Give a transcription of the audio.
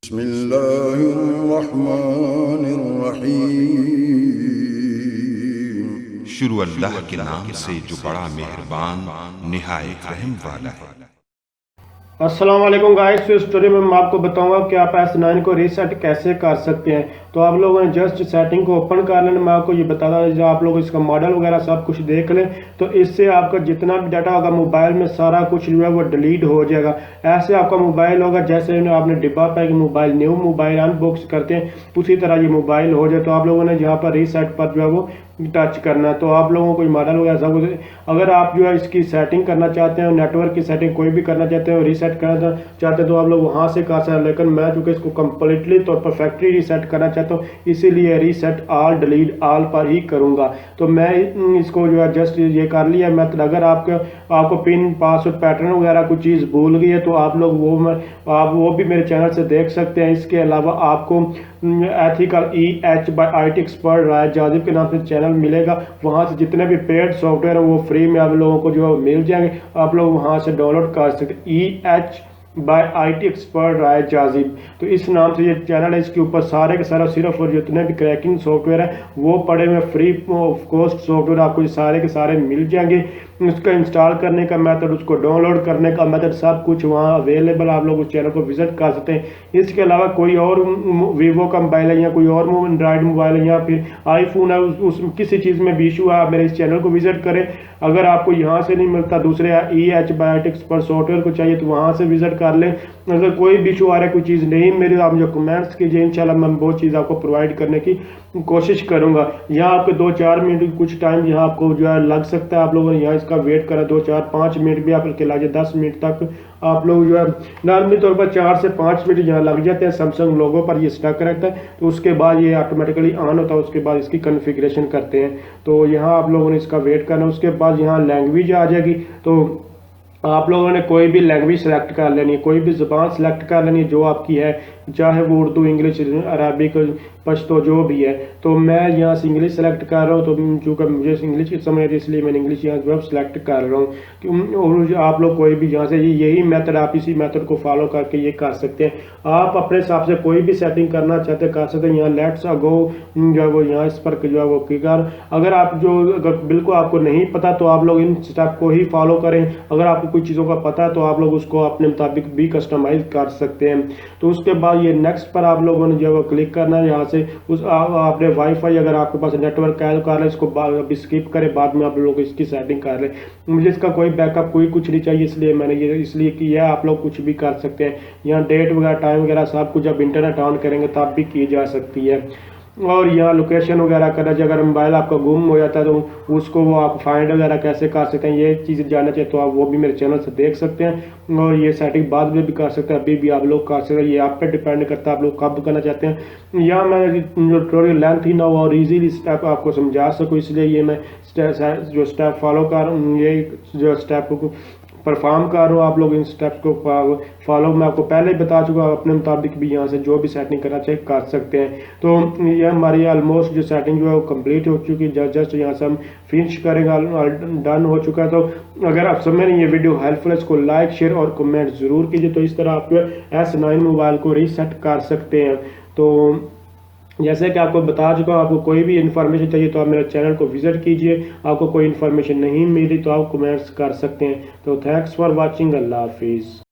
बिस्मिल्लाहिर्रहमानिर्रहीम। शुरू अल्लाह के नाम से जो बड़ा मेहरबान निहायत रहम वाला है। अस्सलाम वालेकुम गाइस। इस स्टोरी में मैं आपको बताऊंगा कि आप S9 को रीसेट कैसे कर सकते हैं। तो आप लोगों ने जस्ट सेटिंग को ओपन कर लेना। मैं आपको ये बताता हूँ, जब आप लोग इसका मॉडल वगैरह सब कुछ देख लें तो इससे आपका जितना भी डाटा होगा मोबाइल में सारा कुछ जो है वो डिलीट हो जाएगा। ऐसे आपका मोबाइल होगा जैसे आपने डिब्बा pack mobile new mobile unbox करते हैं उसी तरह ये मोबाइल हो जाए। तो आप लोगों ने यहाँ पर रीसेट पर जो है वो टच करना है। तो आप लोगों को मॉडल वगैरह सब कुछ, अगर आप जो है इसकी सेटिंग करना चाहते हैं, नेटवर्क की सेटिंग कोई भी करना चाहते हैं, रीसेट करना चाहते हैं तो आप लोग वहां से कर सकते हैं। लेकिन मैं चूंकि इसको कंप्लीटली तौर पर फैक्ट्री रीसेट करना चाहता हूँ इसीलिए रीसेट ऑल डिलीट ऑल पर ही करूंगा। तो मैं इसको जो है जस्ट ये कर लिया मेथड। अगर आपको पिन पासवर्ड पैटर्न वगैरह कुछ चीज़ भूल गई है तो आप लोग आप वो भी मेरे चैनल से देख सकते हैं। इसके अलावा आपको ethical EH by IT expert Rai Jazib के नाम से चैनल मिलेगा। वहां से जितने भी पेड सॉफ्टवेयर है वो फ्री में आप लोगों को जो मिल जाएंगे, आप लोग वहां से डाउनलोड कर सकते हैं। EH by IT expert Rai Jazib, तो इस नाम से ये चैनल है। इसके ऊपर सारे के सारा सिर्फ और जितने भी क्रैकिंग सॉफ्टवेयर है वो पड़े हुए फ्री ऑफ कॉस्ट सॉफ्टवेयर आपको सारे के सारे मिल जाएंगे। उसका इंस्टॉल करने का मेथड, उसको डाउनलोड करने का मेथड सब कुछ वहाँ अवेलेबल, आप लोग उस चैनल को विजिट कर सकते हैं। इसके अलावा कोई और वीवो का मोबाइल है या कोई और एंड्रॉइड मोबाइल है या फिर आईफोन है, उस किसी चीज़ में भी इशू है, आप मेरे इस चैनल को विजिट करें। अगर आपको यहाँ से नहीं मिलता दूसरे EH by IT expert software को चाहिए तो वहाँ से विजिट कर लें। अगर कोई भी इशू आ रहा है, कोई चीज़ नहीं मेरे, आप जो कमेंट्स कीजिए, इंशाल्लाह मैं वो चीज़ आपको प्रोवाइड करने की कोशिश करूंगा। यहाँ आपको 2-4 मिनट कुछ टाइम यहाँ आपको जो है लग सकता है। आप लोगों ने यहाँ इसका वेट करा 2-4-5 मिनट भी आपके लगे, 10 मिनट तक आप लोग जो है नॉर्मली तौर पर 4 से 5 मिनट यहाँ लग जाते हैं। सैमसंग लोगो पर ये स्टक रहता है तो उसके बाद ये ऑटोमेटिकली ऑन होता है। उसके बाद इसकी कॉन्फ़िगरेशन करते हैं। तो यहाँ आप लोगों ने इसका वेट करना। उसके बाद यहाँ लैंग्वेज आ जाएगी तो आप लोगों ने कोई भी लैंग्वेज सेलेक्ट कर लेनी है, कोई भी ज़ुबान सेलेक्ट कर लेनी है जो आपकी है, चाहे वो उर्दू, इंग्लिश, अरबिक, पश्तो जो भी है। तो मैं यहाँ से इंग्लिश सेलेक्ट कर रहा हूँ। तो चूँकि मुझे इंग्लिश की समझ आती है इसलिए मैंने इंग्लिश यहाँ जो है सेलेक्ट कर रहा हूँ। और आप लोग कोई भी यहाँ से यही मेथड, आप इसी मेथड को फॉलो करके ये कर सकते हैं। आप अपने हिसाब से कोई भी सेटिंग करना चाहते हैं कर सकते हैं। यहाँ लेट्स गो जो है वो यहाँ इस पर जो है वो क्लिक। अगर आप अगर बिल्कुल आपको नहीं पता तो आप लोग इन स्टेप को ही फॉलो करें। अगर आपको कुछ चीज़ों का पता है तो आप लोग उसको अपने मुताबिक भी कस्टमाइज कर सकते हैं। तो उसके बाद ये नेक्स्ट पर आप लोगों ने जो है वो क्लिक करना है। यहाँ से आपने वाईफाई, अगर आपके पास नेटवर्क कर ले इसको अभी स्किप करें, बाद में आप लोग इसकी सेटिंग कर लें। मुझे इसका कोई बैकअप कोई कुछ नहीं चाहिए इसलिए मैंने ये इसलिए किया। आप लोग कुछ भी कर सकते हैं। यहाँ डेट वगैरह टाइम वगैरह सब कुछ जब इंटरनेट ऑन करेंगे तब भी की जा सकती है। और यहाँ लोकेशन वगैरह करना चाहिए। अगर मोबाइल आपका गुम हो जाता है तो उसको वो आप फाइंड वगैरह कैसे कर सकते हैं, ये चीज़ जानना चाहिए तो आप वो भी मेरे चैनल से देख सकते हैं। और ये सेटिंग बाद में भी कर सकते हैं, अभी भी आप लोग कर सकते हैं। ये आप पे डिपेंड करता है आप लोग कब करना चाहते हैं। यहाँ मैं जो ट्यूटोरियल लेंथ ही ना हो और इजीली स्टेप आपको समझा सकूँ इसलिए ये मैं जो स्टेप फॉलो कर रहा हूँ, ये जो स्टेप को परफॉर्म कर रहा हूँ। आप लोग इन स्टेप्स को फॉलो मैं आपको पहले ही बता चुका हूँ। अपने मुताबिक भी यहाँ से जो भी सेटिंग करना चाहिए कर सकते हैं। तो ये हमारी ऑलमोस्ट जो सेटिंग जो है वो कंप्लीट हो चुकी है। जस्ट यहाँ से हम फिनिश करेंगे, डन हो चुका है। तो अगर आप समझ रहे हैं ये वीडियो हेल्पफुल है, इसको लाइक शेयर और कमेंट जरूर कीजिए। तो इस तरह आप S9 मोबाइल को रीसेट कर सकते हैं। तो जैसे कि आपको बता चुका हूँ, आपको कोई भी इन्फॉर्मेशन चाहिए तो आप मेरे चैनल को विजिट कीजिए। आपको कोई इन्फॉर्मेशन नहीं मिली तो आप कमेंट्स कर सकते हैं। तो थैंक्स फॉर वॉचिंग, अल्लाह हाफिज़।